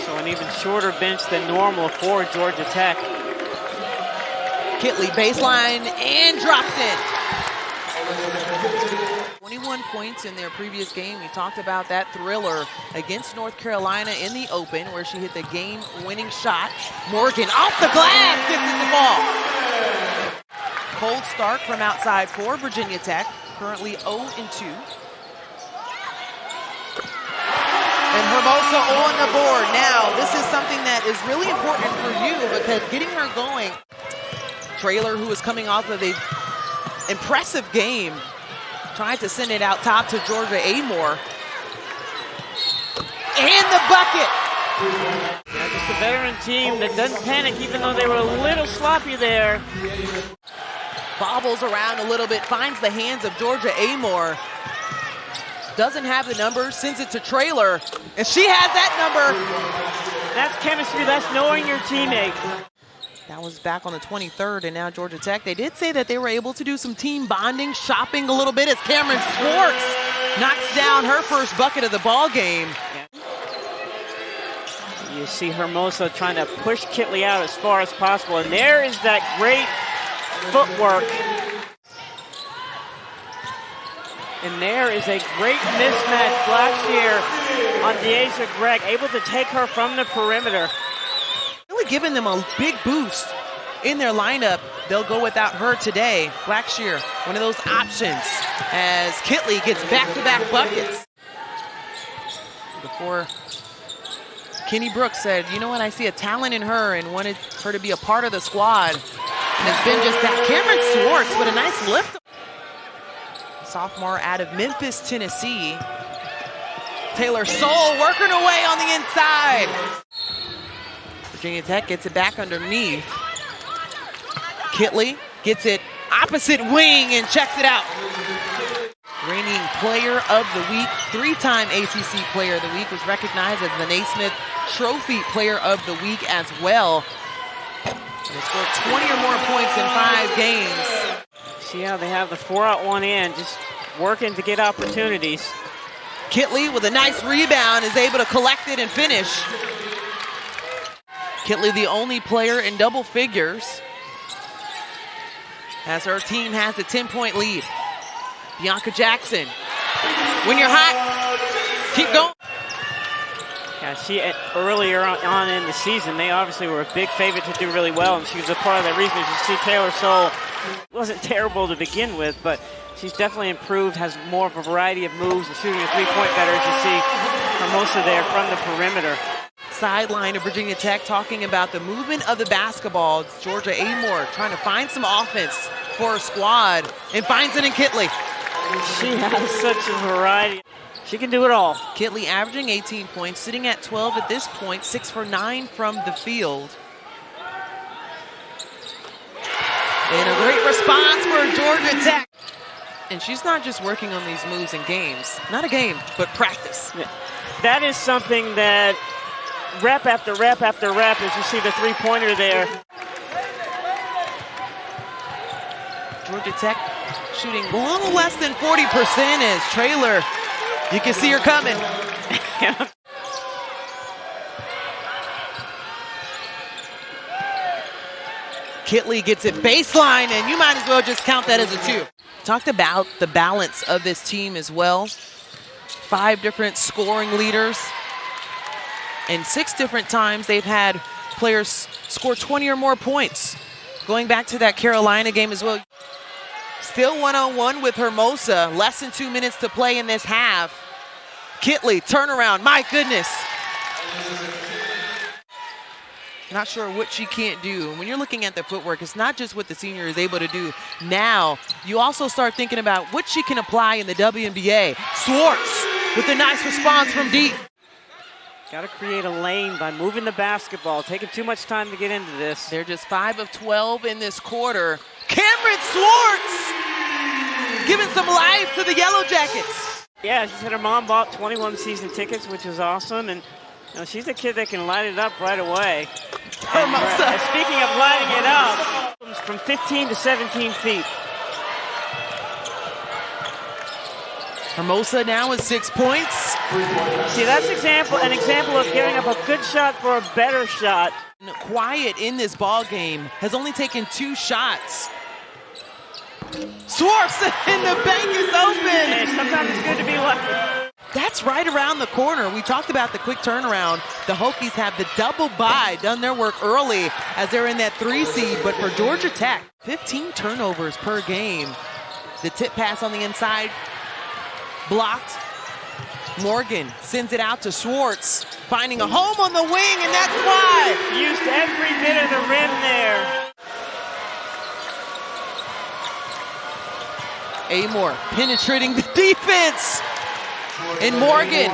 So an even shorter bench than normal for Georgia Tech. Kitley baseline and drops it. 21 points in their previous game. We talked about that thriller against North Carolina in the Open where she hit the game-winning shot. Morgan off the glass, gets it the ball. Cold start from outside for Virginia Tech, currently 0-2. And Hermosa on the board. Now, this is something that is really important for you because getting her going. Traylor, who is coming off of an impressive game, trying to send it out top to Georgia Amore. And the bucket! Yeah, just a veteran team that doesn't panic even though they were a little sloppy there. Bobbles around a little bit, finds the hands of Georgia Amore. Doesn't have the number, sends it to Traylor, and she has that number. That's chemistry, that's knowing your teammate. That was back on the 23rd, and now Georgia Tech. They did say that they were able to do some team bonding, shopping a little bit as Cameron Swartz knocks down her first bucket of the ball game. You see Hermosa trying to push Kitley out as far as possible, and there is that great footwork. And there is a great mismatch. Blackshear on Deasia Gregg, able to take her from the perimeter. Really giving them a big boost in their lineup. They'll go without her today. Blackshear, one of those options as Kitley gets back-to-back buckets. Before Kenny Brooks said, you know what, I see a talent in her and wanted her to be a part of the squad. And it's been just that. Cameron Swartz with a nice lift. Sophomore out of Memphis, Tennessee. Taylor Soule working away on the inside. Virginia Tech gets it back underneath. Kitley gets it opposite wing and checks it out. Reigning player of the week, three-time ACC player of the week, was recognized as the Naismith Trophy player of the week as well. They scored 20 or more points in 5 games. See how they have the 4-out-1 in, just working to get opportunities. Kitley with a nice rebound is able to collect it and finish. Kitley the only player in double figures as her team has a 10-point lead. Bianca Jackson, when you're hot, keep going. Yeah, she earlier on in the season, they obviously were a big favorite to do really well, and she was a part of that reason. As you see, Taylor Soule wasn't terrible to begin with, but she's definitely improved, has more of a variety of moves, and shooting a three-point better, as you see Hermosa there from the perimeter. Sideline of Virginia Tech talking about the movement of the basketball. It's Georgia Amore trying to find some offense for her squad and finds it in Kitley. She has such a variety. She can do it all. Kitley averaging 18 points, sitting at 12 at this point, 6 for 9 from the field. And a great response for Georgia Tech. And she's not just working on these moves in games. Not a game, but practice. Yeah. That is something that rep after rep after rep, as you see the three-pointer there. Georgia Tech shooting a little less than 40% as Traylor, you can see her coming. Kitley gets it baseline, and you might as well just count that as a 2. Talked about the balance of this team as well. 5 different scoring leaders. And 6 different times they've had players score 20 or more points. Going back to that Carolina game as well. Still 1-on-1 with Hermosa. Less than 2 minutes to play in this half. Kitley, turnaround, my goodness. Not sure what she can't do. When you're looking at the footwork, it's not just what the senior is able to do. Now, you also start thinking about what she can apply in the WNBA. Swartz with a nice response from deep. Got to create a lane by moving the basketball, taking too much time to get into this. They're just 5 of 12 in this quarter. Cameron Swartz giving some life to the Yellow Jackets. Yeah, she said her mom bought 21 season tickets, which is awesome. And you know, she's a kid that can light it up right away. And, speaking of lighting it up, from 15 to 17 feet. Hermosa now with 6 points. See, that's an example of giving up a good shot for a better shot. Quiet in this ball game, has only taken 2 shots. Swartz and the bank is open. Hey, sometimes it's good to be lucky. That's right around the corner. We talked about the quick turnaround. The Hokies have the double bye, done their work early as they're in that 3 seed. But for Georgia Tech, 15 turnovers per game. The tip pass on the inside, blocked. Morgan sends it out to Swartz, finding a home on the wing, and that's why. Used every bit of the rim there. Amor penetrating the defense. And Morgan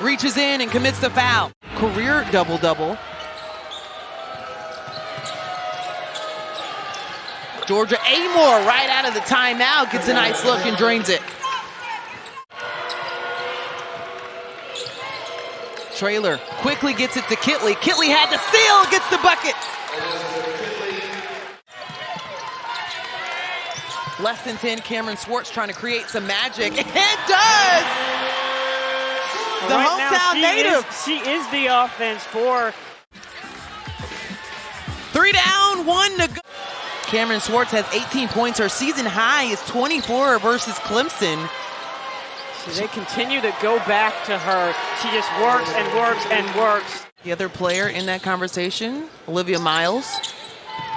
reaches in and commits the foul. Career double-double. Georgia Amor right out of the timeout gets a nice look and drains it. Traylor quickly gets it to Kitley. Kitley had to steal, gets the bucket. Less than 10, Cameron Swartz trying to create some magic. It does! The hometown native. She is the offense for. 3 down, 1 to go. Cameron Swartz has 18 points. Her season high is 24 versus Clemson. So they continue to go back to her. She just works and works and works. The other player in that conversation, Olivia Miles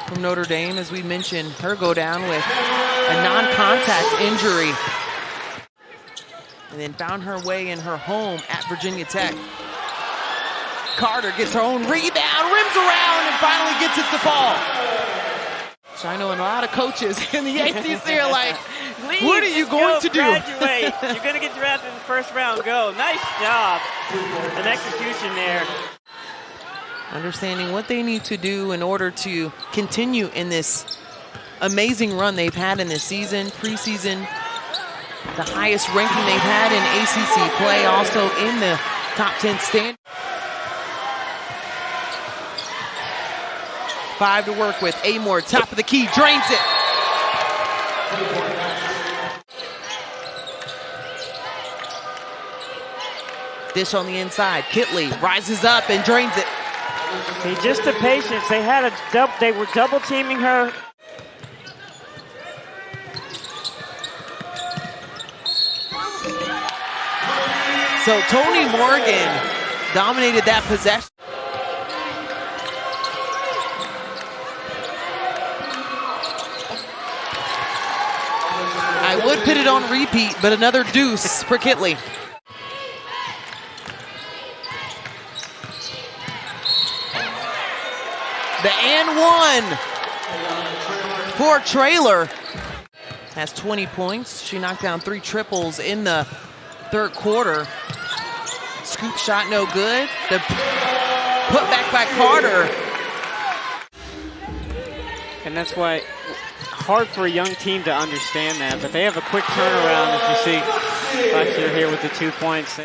from Notre Dame, as we mentioned, her go down with a non-contact injury. And then found her way in her home at Virginia Tech. Carter gets her own rebound, rims around, and finally gets it to fall. So I know a lot of coaches in the ACC are like, what are you going to do? Graduate. You're going to get drafted in the first round. Go. Nice job. An execution there. Understanding what they need to do in order to continue in this amazing run they've had in this season, preseason, the highest ranking they've had in ACC play, also in the top 10 stand. 5 to work with. Amor, top of the key, drains it. Dish on the inside. Kitley rises up and drains it. See, just the patience. They were double teaming her. So Tony Morgan dominated that possession. I would put it on repeat, but another deuce for Kitley. The and 1 for Traylor. Has 20 points. She knocked down 3 triples in the 3rd quarter. Scoop shot no good. The put back by Carter. And that's why hard for a young team to understand that, but they have a quick turnaround, as you see Fletcher here with the 2 points.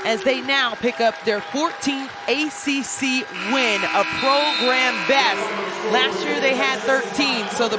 As they now pick up their 14th ACC win, a program best. Last year they had 13, so the